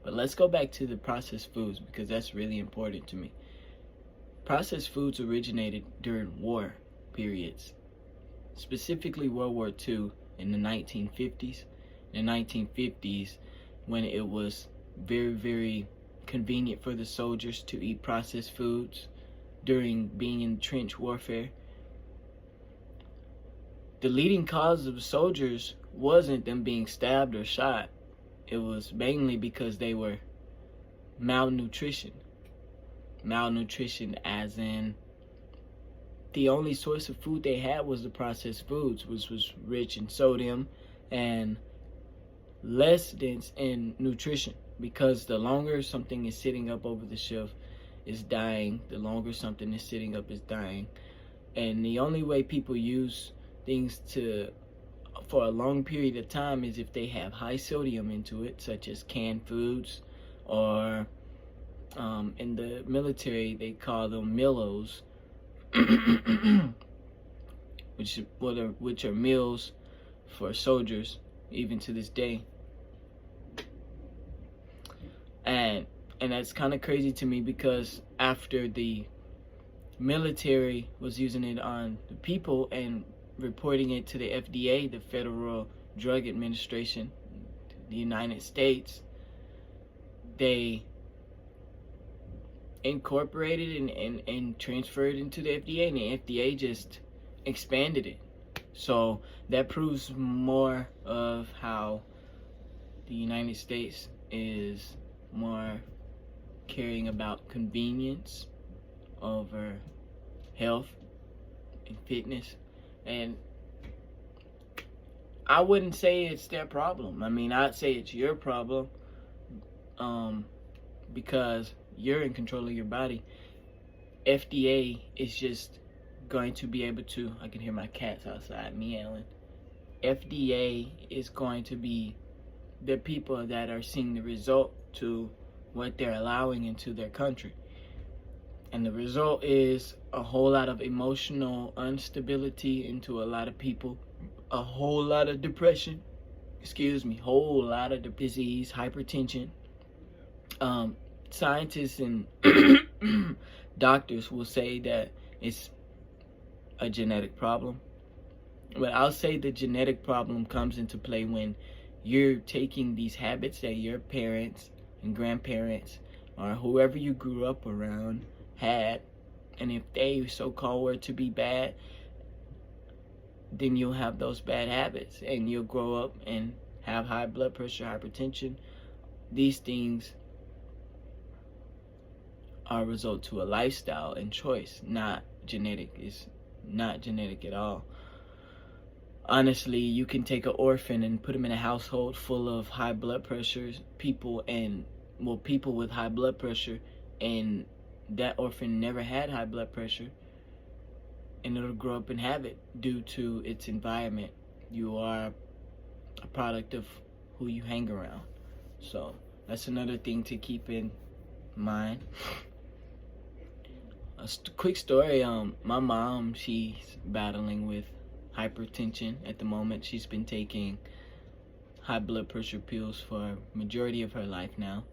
But let's go back to the processed foods because that's really important to me. Processed foods originated during war periods, specifically World War II in the 1950s. In the 1950s, when it was very, very convenient for the soldiers to eat processed foods during being in trench warfare. The leading cause of soldiers wasn't them being stabbed or shot. It was mainly because they were malnutrition. Malnutrition as in the only source of food they had was the processed foods, which was rich in sodium and less dense in nutrition, because the longer something is sitting up over the shelf is dying, the longer something is sitting up is dying. And the only way people use things for a long period of time is if they have high sodium into it, such as canned foods, or in the military they call them Millos, which are meals for soldiers even to this day. And that's kind of crazy to me, because after the military was using it on the people and reporting it to the FDA, the Federal Drug Administration, the United States, they incorporated and transferred into the FDA, and the FDA just expanded it. So that proves more of how the United States is more caring about convenience over health and fitness. And I wouldn't say it's their problem. I mean, I'd say it's your problem, because you're in control of your body. FDA is just going to be able to, I can hear my cats outside meowing. FDA is going to be the people that are seeing the result to what they're allowing into their country. And the result is a whole lot of emotional instability into a lot of people, a whole lot of depression, whole lot of disease, hypertension. Scientists and doctors will say that it's a genetic problem. But I'll say the genetic problem comes into play when you're taking these habits that your parents and grandparents or whoever you grew up around had, and if they so-called were to be bad, then you'll have those bad habits and you'll grow up and have high blood pressure, hypertension. These things are a result to a lifestyle and choice, not genetic. It's not genetic at all. Honestly, you can take an orphan and put them in a household full of high blood pressure people with high blood pressure, and that orphan never had high blood pressure, and it'll grow up and have it due to its environment. You are a product of who you hang around. So that's another thing to keep in mind. A quick story, my mom, she's battling with hypertension at the moment. She's been taking high blood pressure pills for a majority of her life now,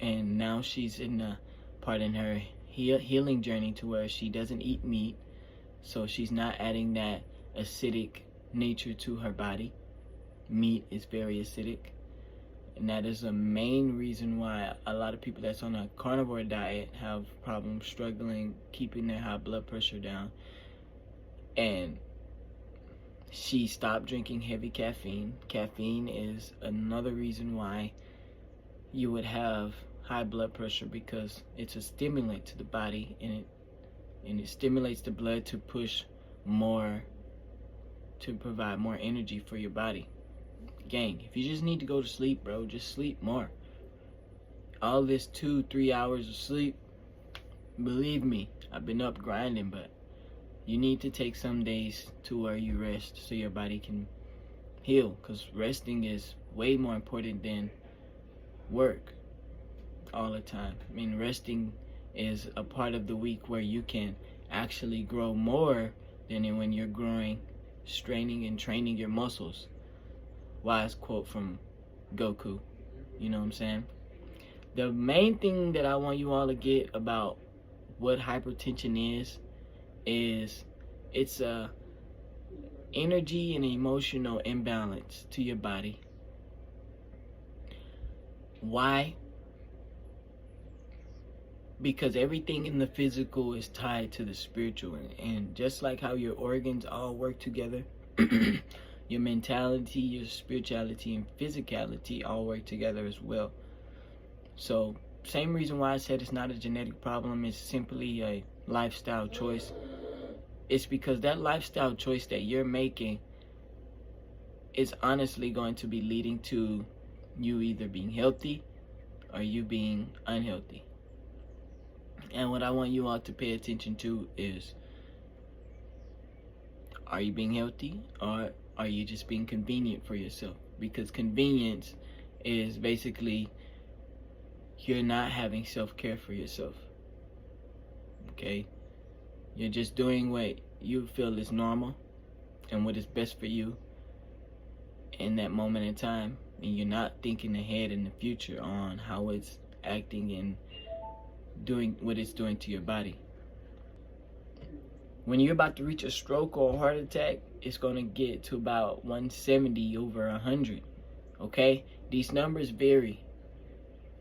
and now she's in a part in her healing journey to where she doesn't eat meat, so she's not adding that acidic nature to her body. Meat is very acidic, and that is the main reason why a lot of people that's on a carnivore diet have problems struggling keeping their high blood pressure down. And she stopped drinking heavy caffeine. Caffeine is another reason why you would have high blood pressure, because it's a stimulant to the body, and it stimulates the blood to push more, to provide more energy for your body. Gang, if you just need to go to sleep, bro, just sleep more. All this 2-3 hours of sleep, believe me, I've been up grinding, but you need to take some days to where you rest so your body can heal, because resting is way more important than work all the time. I mean, resting is a part of the week where you can actually grow more than when you're growing, straining and training your muscles. Wise quote from Goku, you know what I'm saying? The main thing that I want you all to get about what hypertension is it's a energy and emotional imbalance to your body. Why? Because everything in the physical is tied to the spiritual, and just like how your organs all work together, your mentality, your spirituality, and physicality all work together as well. So same reason why I said it's not a genetic problem, it's simply a lifestyle choice. It's because that lifestyle choice that you're making is honestly going to be leading to you either being healthy or you being unhealthy. And what I want you all to pay attention to is, are you being healthy or are you just being convenient for yourself? Because convenience is basically you're not having self-care for yourself. Okay? You're just doing what you feel is normal and what is best for you in that moment in time, and you're not thinking ahead in the future on how it's acting and doing what it's doing to your body. When you're about to reach a stroke or a heart attack, it's going to get to about 170 over 100. Okay? These numbers vary,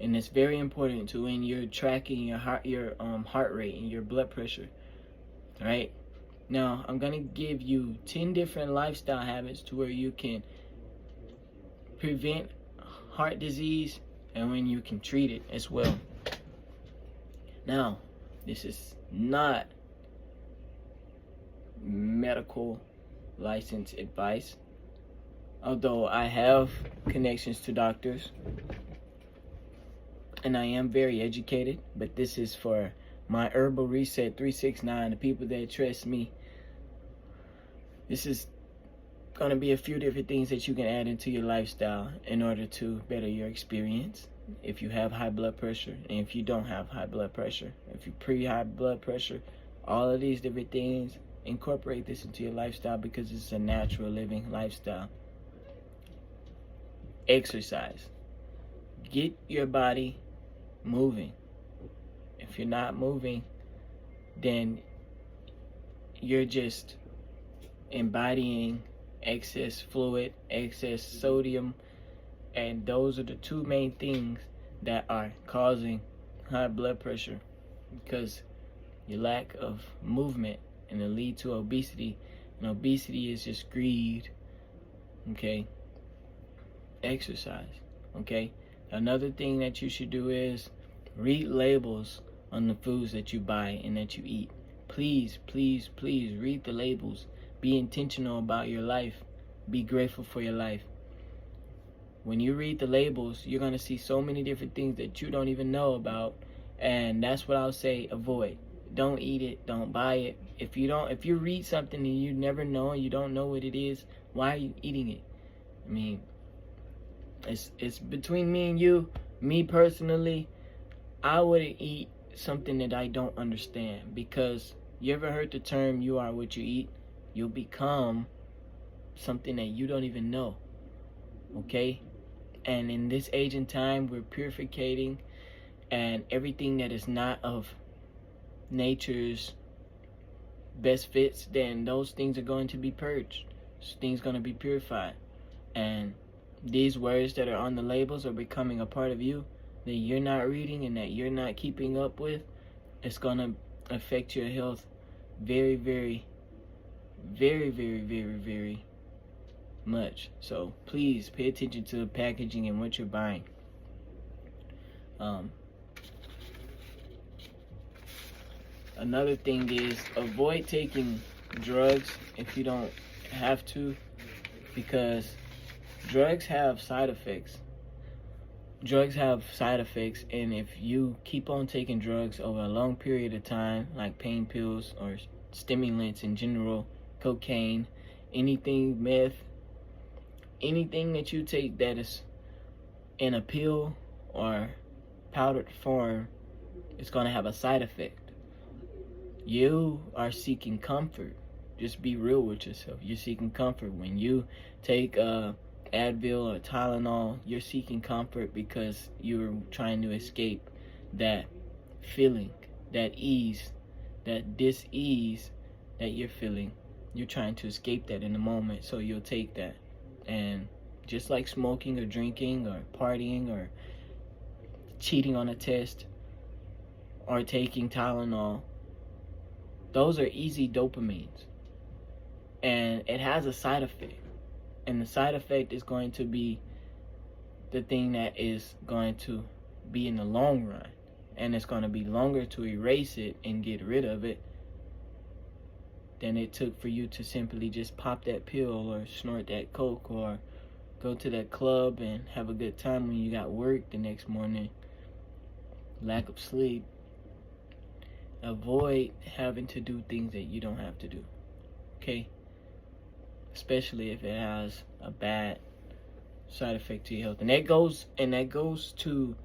and it's very important to when you're tracking your heart rate and your blood pressure. Right? Now, I'm going to give you 10 different lifestyle habits to where you can prevent heart disease and when you can treat it as well. Now, this is not medical license advice, although I have connections to doctors and I am very educated, but this is for my Herbal Reset 369, the people that trust me. This is going to be a few different things that you can add into your lifestyle in order to better your experience. If you have high blood pressure, and if you don't have high blood pressure, if you pre-high blood pressure, all of these different things, incorporate this into your lifestyle because it's a natural living lifestyle. Exercise. Get your body moving. If you're not moving, then you're just embodying excess fluid, excess sodium, and those are the two main things that are causing high blood pressure, because your lack of movement, and it lead to obesity, and obesity is just greed. Okay? Exercise. Okay? Another thing that you should do is read labels on the foods that you buy and that you eat. Please, please, please read the labels. Be intentional about your life. Be grateful for your life. When you read the labels, you're going to see so many different things that you don't even know about, and that's what I'll say avoid. Don't eat it, don't buy it. If you read something and you never know and you don't know what it is, why are you eating it? I mean, it's between me and you. Me personally, I wouldn't eat something that I don't understand, because you ever heard the term you are what you eat? You'll become something that you don't even know. Okay? And in this age and time, we're purificating, and everything that is not of nature's best fits, then those things are going to be purged. Things going to be purified. And these words that are on the labels are becoming a part of you that you're not reading and that you're not keeping up with. It's going to affect your health very, very, very, very, very, very much. So please pay attention to the packaging and what you're buying. Another thing is avoid taking drugs if you don't have to, because drugs have side effects. Drugs have side effects, and if you keep on taking drugs over a long period of time, like pain pills or stimulants in general, cocaine, anything, meth, anything that you take that is in a pill or powdered form, it's going to have a side effect. You are seeking comfort. Just be real with yourself. You're seeking comfort. When you take Advil or Tylenol, you're seeking comfort because you're trying to escape that feeling, that ease, that dis-ease that you're feeling. You're trying to escape that in the moment, so you'll take that. And just like smoking or drinking or partying or cheating on a test or taking Tylenol, those are easy dopamines. And it has a side effect. And the side effect is going to be the thing that is going to be in the long run. And it's going to be longer to erase it and get rid of it than it took for you to simply just pop that pill or snort that coke or go to that club and have a good time when you got work the next morning. Lack of sleep. Avoid having to do things that you don't have to do. Okay? Especially if it has a bad side effect to your health. And that goes to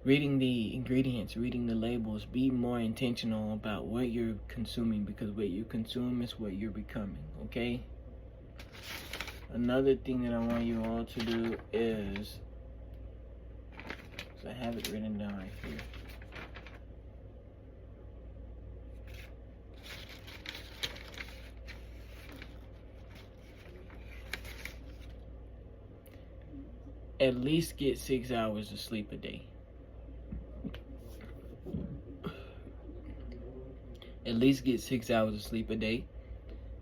reading the ingredients, reading the labels. Be more intentional about what you're consuming, because what you consume is what you're becoming, okay? Another thing that I want you all to do is, so I have it written down right here. At least get 6 hours of sleep a day. At least get 6 hours of sleep a day,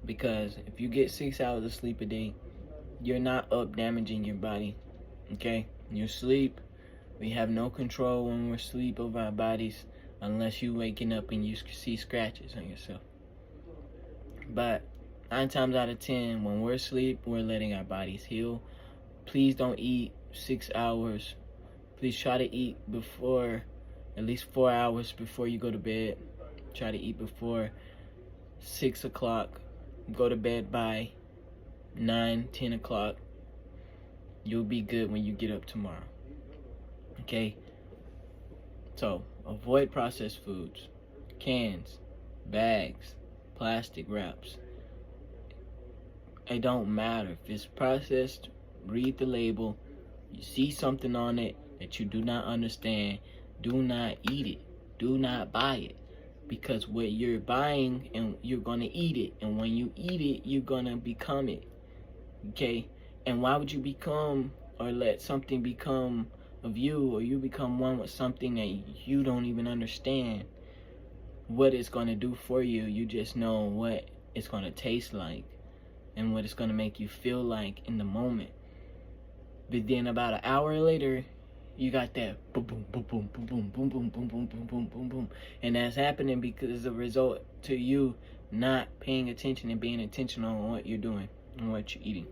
because if you get 6 hours of sleep a day, you're not up damaging your body. Okay? You sleep. We have no control when we're asleep over our bodies unless you waking up and you see scratches on yourself. But 9 times out of 10, when we're asleep, we're letting our bodies heal. Please don't eat 6 hours. Please try to eat before, at least 4 hours before you go to bed. Try to eat before 6 o'clock. Go to bed by 9, 10 o'clock. You'll be good when you get up tomorrow. Okay? So, avoid processed foods. Cans, bags, plastic wraps. It don't matter. If it's processed, read the label. You see something on it that you do not understand, do not eat it. Do not buy it. Because what you're buying, and you're going to eat it. And when you eat it, you're going to become it. Okay? And why would you become or let something become of you, or you become one with something that you don't even understand what it's going to do for you? You just know what it's going to taste like and what it's going to make you feel like in the moment. But then about an hour later, you got that boom, boom, boom, boom, boom, boom, boom, boom, boom, boom, boom, boom, boom, boom. And that's happening because it's a result to you not paying attention and being intentional on what you're doing and what you're eating.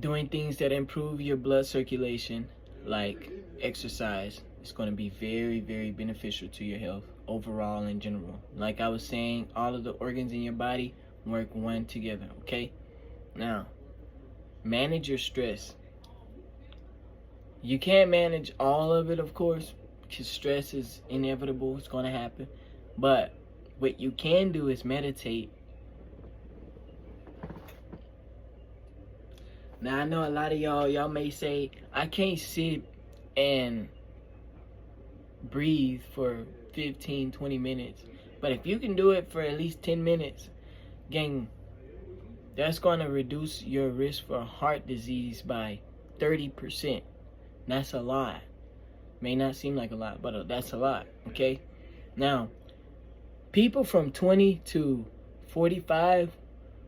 Doing things that improve your blood circulation, like exercise, is going to be very, very beneficial to your health overall in general. Like I was saying, all of the organs in your body work one together, okay? Now, manage your stress. You can't manage all of it, of course, because stress is inevitable. It's going to happen. But what you can do is meditate. Now, I know a lot of y'all may say, I can't sit and breathe for 15, 20 minutes. But if you can do it for at least 10 minutes, gang, that's going to reduce your risk for heart disease by 30%. That's a lot. May not seem like a lot, but that's a lot, okay? Now, people from 20 to 45,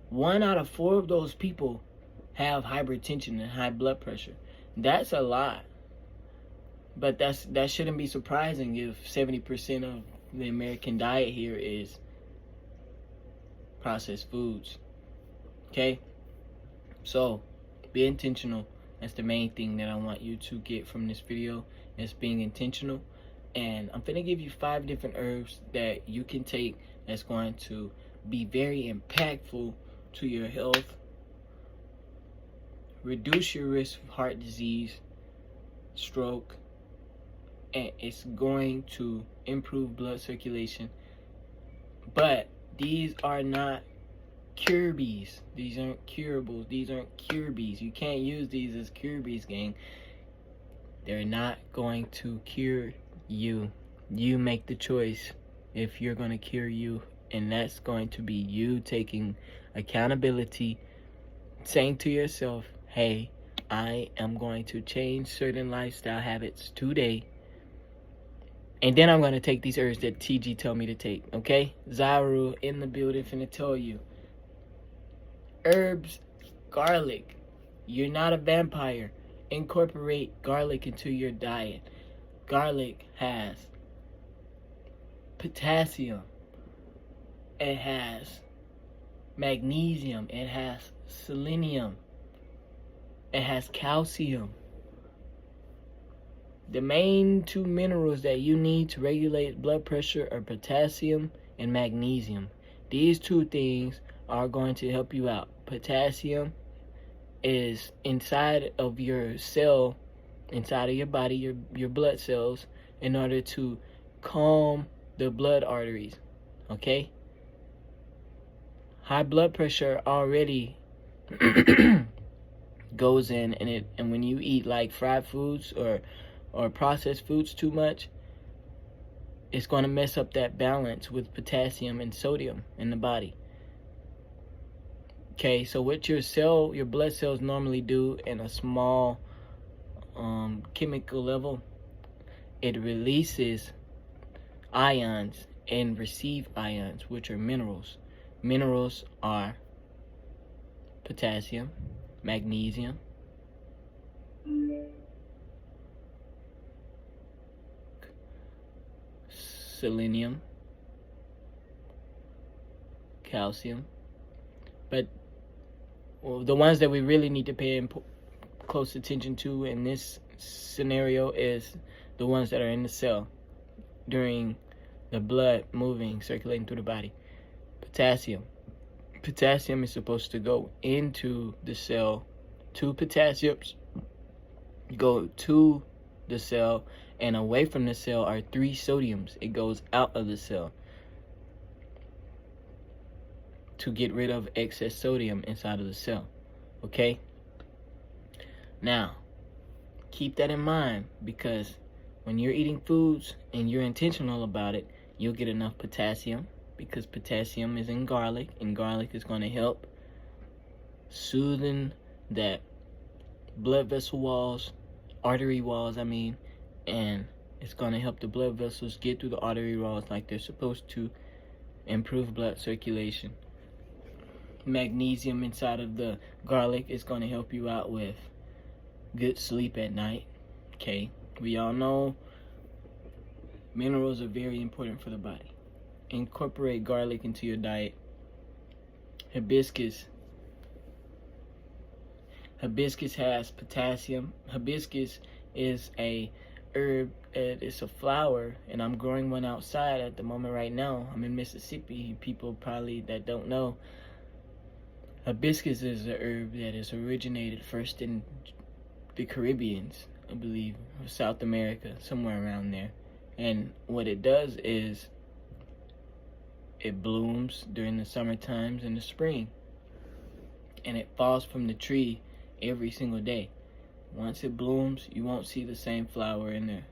1 out of 4 of those people have hypertension and high blood pressure. That's a lot. But that shouldn't be surprising if 70% of the American diet here is processed foods. Okay? So, be intentional. That's the main thing that I want you to get from this video, is being intentional. And I'm going to give you 5 different herbs that you can take that's going to be very impactful to your health. Reduce your risk of heart disease, stroke, and it's going to improve blood circulation. But these are not cure bees. These aren't curables. These aren't cure bees. You can't use these as cure bees, gang. They're not going to cure you. You make the choice if you're going to cure you, and that's going to be you taking accountability, saying to yourself, hey, I am going to change certain lifestyle habits today, and then I'm going to take these herbs that TG told me to take, okay? Zaru in the building finna tell you. Herbs, garlic. You're not a vampire. Incorporate garlic into your diet. Garlic has potassium. It has magnesium. It has selenium. It has calcium. The main two minerals that you need to regulate blood pressure are potassium and magnesium. These two things are going to help you out. Potassium is inside of your cell, inside of your body, your blood cells, in order to calm the blood arteries, okay? High blood pressure already goes in, and when you eat like fried foods or processed foods too much, it's going to mess up that balance with potassium and sodium in the body. Okay, so what your blood cells normally do in a small chemical level, it releases ions and receive ions, which are minerals. Minerals are potassium, magnesium, selenium, calcium. But the ones that we really need to pay close attention to in this scenario is the ones that are in the cell during the blood moving, circulating through the body. Potassium. Potassium is supposed to go into the cell. 2 potassiums go to the cell, and away from the cell are 3 sodiums. It goes out of the cell to get rid of excess sodium inside of the cell. Okay? Now, keep that in mind, because when you're eating foods and you're intentional about it, you'll get enough potassium, because potassium is in garlic, and garlic is going to help soothe that blood vessel walls, artery walls, and it's going to help the blood vessels get through the artery walls like they're supposed to, improve blood circulation. Magnesium inside of the garlic is going to help you out with good sleep at night. Okay, we all know minerals are very important for the body. Incorporate garlic into your diet. Hibiscus has potassium. Hibiscus is a herb. It's a flower, and I'm growing one outside at the moment right now. I'm in Mississippi. People probably that don't know, hibiscus is a herb that is originated first in the Caribbeans, I believe, or South America, somewhere around there. And what it does is it blooms during the summer times and the spring, and it falls from the tree every single day. Once it blooms, you won't see the same flower in there.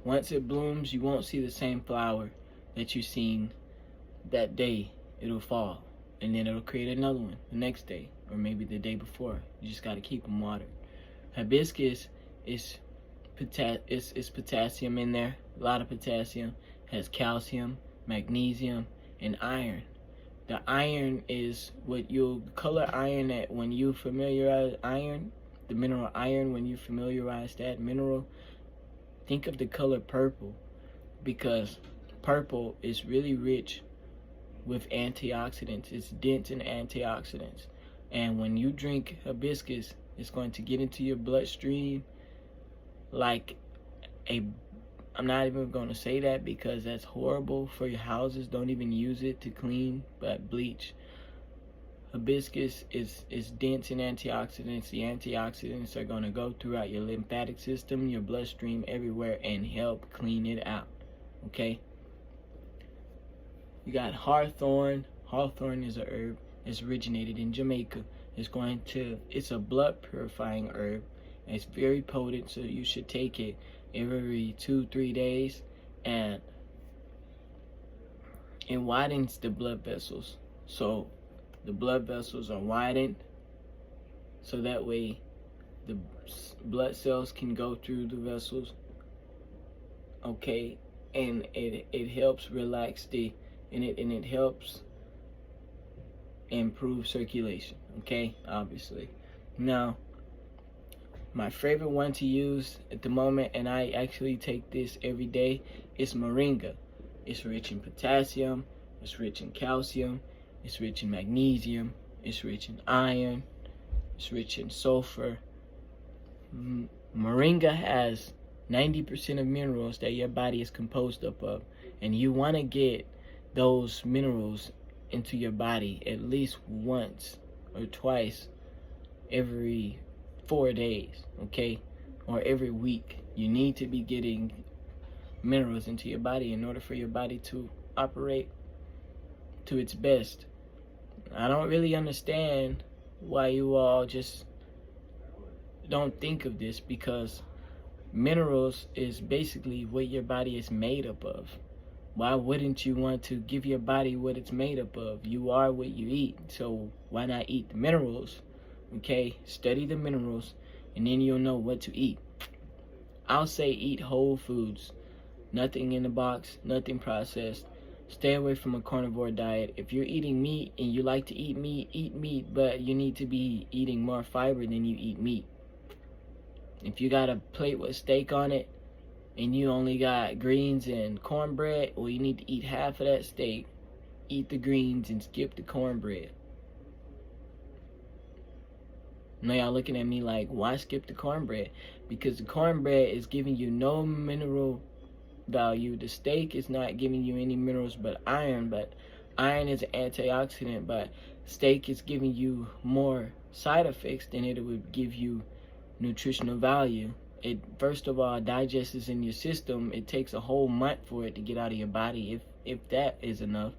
Once it blooms, you won't see the same flower that you seen that day. It'll fall, and then it'll create another one the next day, or maybe the day before. You just got to keep them watered. Hibiscus is potassium in there, a lot of potassium. Has calcium, magnesium, and iron. The iron is what you'll color iron that when you familiarize iron, the mineral iron, when you familiarize that mineral, think of the color purple, because purple is really rich with antioxidants. It's dense in antioxidants. And when you drink hibiscus, it's going to get into your bloodstream like I'm not even going to say that because that's horrible for your houses. Don't even use it to clean, but bleach. Hibiscus is dense in antioxidants. The antioxidants are going to go throughout your lymphatic system, your bloodstream, everywhere, and help clean it out. Okay? You got hawthorn. Hawthorn is a herb. It's originated in Jamaica. It's a blood purifying herb. It's very potent, so you should take it every 2-3 days, and it widens the blood vessels. So the blood vessels are widened, so that way the blood cells can go through the vessels. Okay, and it helps relax and it helps improve circulation. Okay, obviously. Now, my favorite one to use at the moment, and I actually take this every day, is moringa. It's rich in potassium, it's rich in calcium, it's rich in magnesium, it's rich in iron, it's rich in sulfur. Moringa has 90% of minerals that your body is composed up of, and you want to get those minerals into your body at least once or twice every 4 days, okay, or every week. You need to be getting minerals into your body in order for your body to operate to its best. I don't really understand why you all just don't think of this, because minerals is basically what your body is made up of. Why wouldn't you want to give your body what it's made up of? You are what you eat, so why not eat the minerals? Okay, study the minerals, and then you'll know what to eat. I'll say eat whole foods. Nothing in the box, nothing processed. Stay away from a carnivore diet. If you're eating meat and you like to eat meat, but you need to be eating more fiber than you eat meat. If you got a plate with steak on it and you only got greens and cornbread, well, you need to eat half of that steak, eat the greens, and skip the cornbread. Now y'all looking at me like, why skip the cornbread? Because the cornbread is giving you no mineral value. The steak is not giving you any minerals but iron is an antioxidant, but steak is giving you more side effects than it would give you nutritional value. It first of all digests in your system. It takes a whole month for it to get out of your body, if that is enough.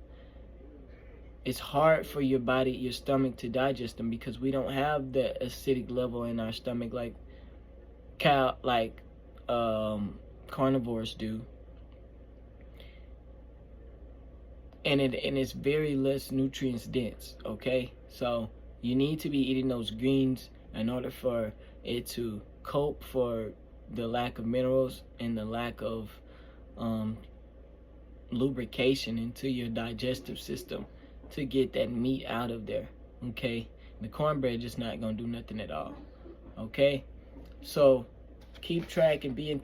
It's hard for your body, your stomach, to digest them, because we don't have the acidic level in our stomach like carnivores do. And it's very less nutrients dense, okay? So you need to be eating those greens in order for it to cope for the lack of minerals and the lack of lubrication into your digestive system to get that meat out of there, okay? The cornbread just not gonna do nothing at all, okay? So keep track and be in